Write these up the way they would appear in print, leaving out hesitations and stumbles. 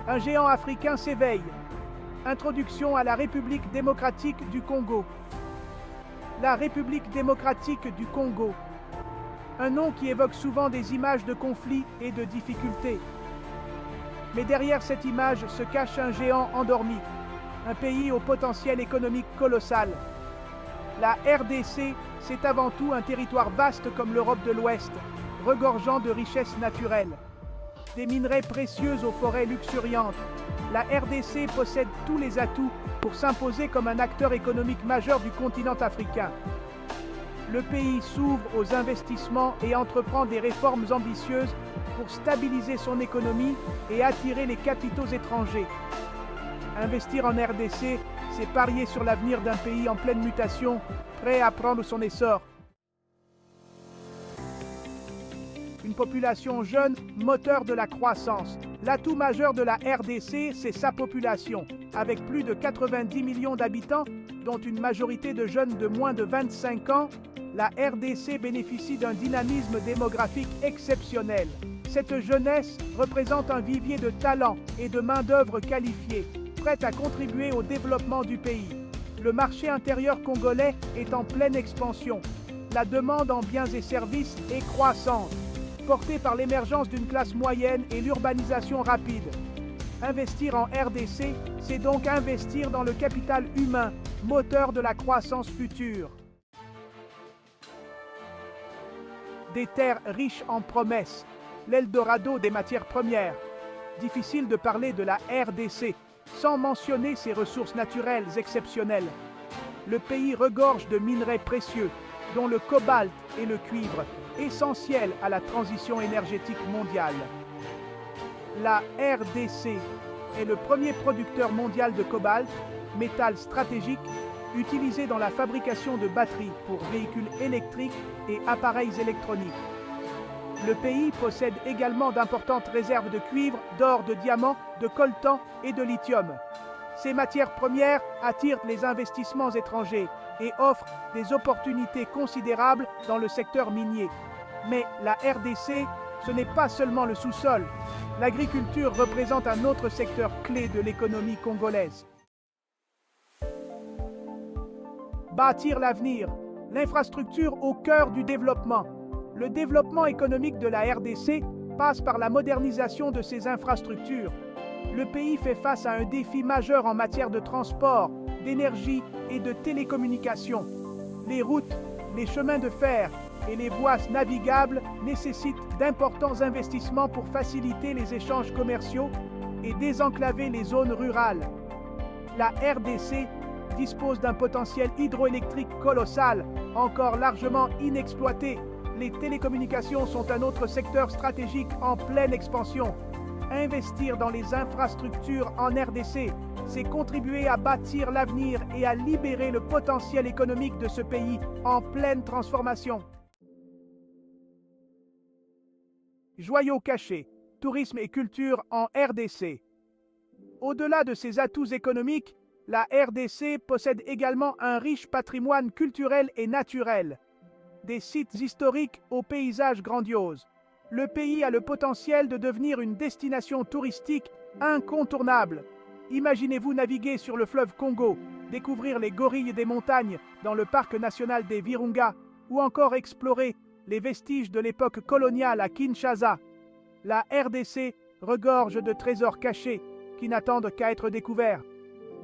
Un géant africain s'éveille. Introduction à la République démocratique du Congo. La République démocratique du Congo. Un nom qui évoque souvent des images de conflits et de difficultés. Mais derrière cette image se cache un géant endormi, un pays au potentiel économique colossal. La RDC, c'est avant tout un territoire vaste comme l'Europe de l'Ouest, regorgeant de richesses naturelles. Des minerais précieux aux forêts luxuriantes, la RDC possède tous les atouts pour s'imposer comme un acteur économique majeur du continent africain. Le pays s'ouvre aux investissements et entreprend des réformes ambitieuses pour stabiliser son économie et attirer les capitaux étrangers. Investir en RDC, c'est parier sur l'avenir d'un pays en pleine mutation, prêt à prendre son essor. Une population jeune, moteur de la croissance. L'atout majeur de la RDC, c'est sa population. Avec plus de 90 millions d'habitants, dont une majorité de jeunes de moins de 25 ans, la RDC bénéficie d'un dynamisme démographique exceptionnel. Cette jeunesse représente un vivier de talents et de main-d'œuvre qualifiée, prête à contribuer au développement du pays. Le marché intérieur congolais est en pleine expansion. La demande en biens et services est croissante, portée par l'émergence d'une classe moyenne et l'urbanisation rapide. Investir en RDC, c'est donc investir dans le capital humain, moteur de la croissance future. Des terres riches en promesses, l'Eldorado des matières premières. Difficile de parler de la RDC sans mentionner ses ressources naturelles exceptionnelles. Le pays regorge de minerais précieux, dont le cobalt et le cuivre, essentiels à la transition énergétique mondiale. La RDC est le premier producteur mondial de cobalt, métal stratégique, utilisé dans la fabrication de batteries pour véhicules électriques et appareils électroniques. Le pays possède également d'importantes réserves de cuivre, d'or, de diamants, de coltan et de lithium. Ces matières premières attirent les investissements étrangers et offrent des opportunités considérables dans le secteur minier. Mais la RDC, ce n'est pas seulement le sous-sol. L'agriculture représente un autre secteur clé de l'économie congolaise. Bâtir l'avenir, l'infrastructure au cœur du développement. Le développement économique de la RDC passe par la modernisation de ses infrastructures. Le pays fait face à un défi majeur en matière de transport, d'énergie et de télécommunications. Les routes, les chemins de fer et les voies navigables nécessitent d'importants investissements pour faciliter les échanges commerciaux et désenclaver les zones rurales. La RDC dispose d'un potentiel hydroélectrique colossal, encore largement inexploité. Les télécommunications sont un autre secteur stratégique en pleine expansion. Investir dans les infrastructures en RDC, c'est contribuer à bâtir l'avenir et à libérer le potentiel économique de ce pays en pleine transformation. Joyaux cachés, tourisme et culture en RDC. Au-delà de ses atouts économiques, la RDC possède également un riche patrimoine culturel et naturel. Des sites historiques aux paysages grandioses. Le pays a le potentiel de devenir une destination touristique incontournable. Imaginez-vous naviguer sur le fleuve Congo, découvrir les gorilles des montagnes dans le parc national des Virunga, ou encore explorer les vestiges de l'époque coloniale à Kinshasa. La RDC regorge de trésors cachés qui n'attendent qu'à être découverts.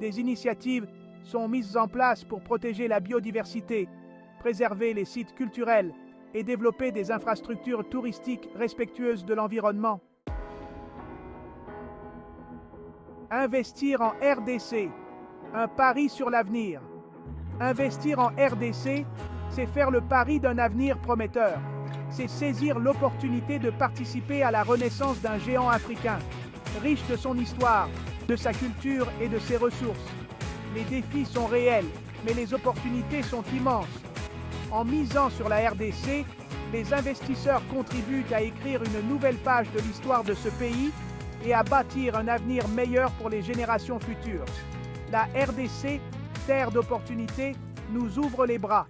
Des initiatives sont mises en place pour protéger la biodiversité, préserver les sites culturels et développer des infrastructures touristiques respectueuses de l'environnement. Investir en RDC, un pari sur l'avenir. Investir en RDC, c'est faire le pari d'un avenir prometteur. C'est saisir l'opportunité de participer à la renaissance d'un géant africain, riche de son histoire, de sa culture et de ses ressources. Les défis sont réels, mais les opportunités sont immenses. En misant sur la RDC, les investisseurs contribuent à écrire une nouvelle page de l'histoire de ce pays et à bâtir un avenir meilleur pour les générations futures. La RDC, terre d'opportunités, nous ouvre les bras.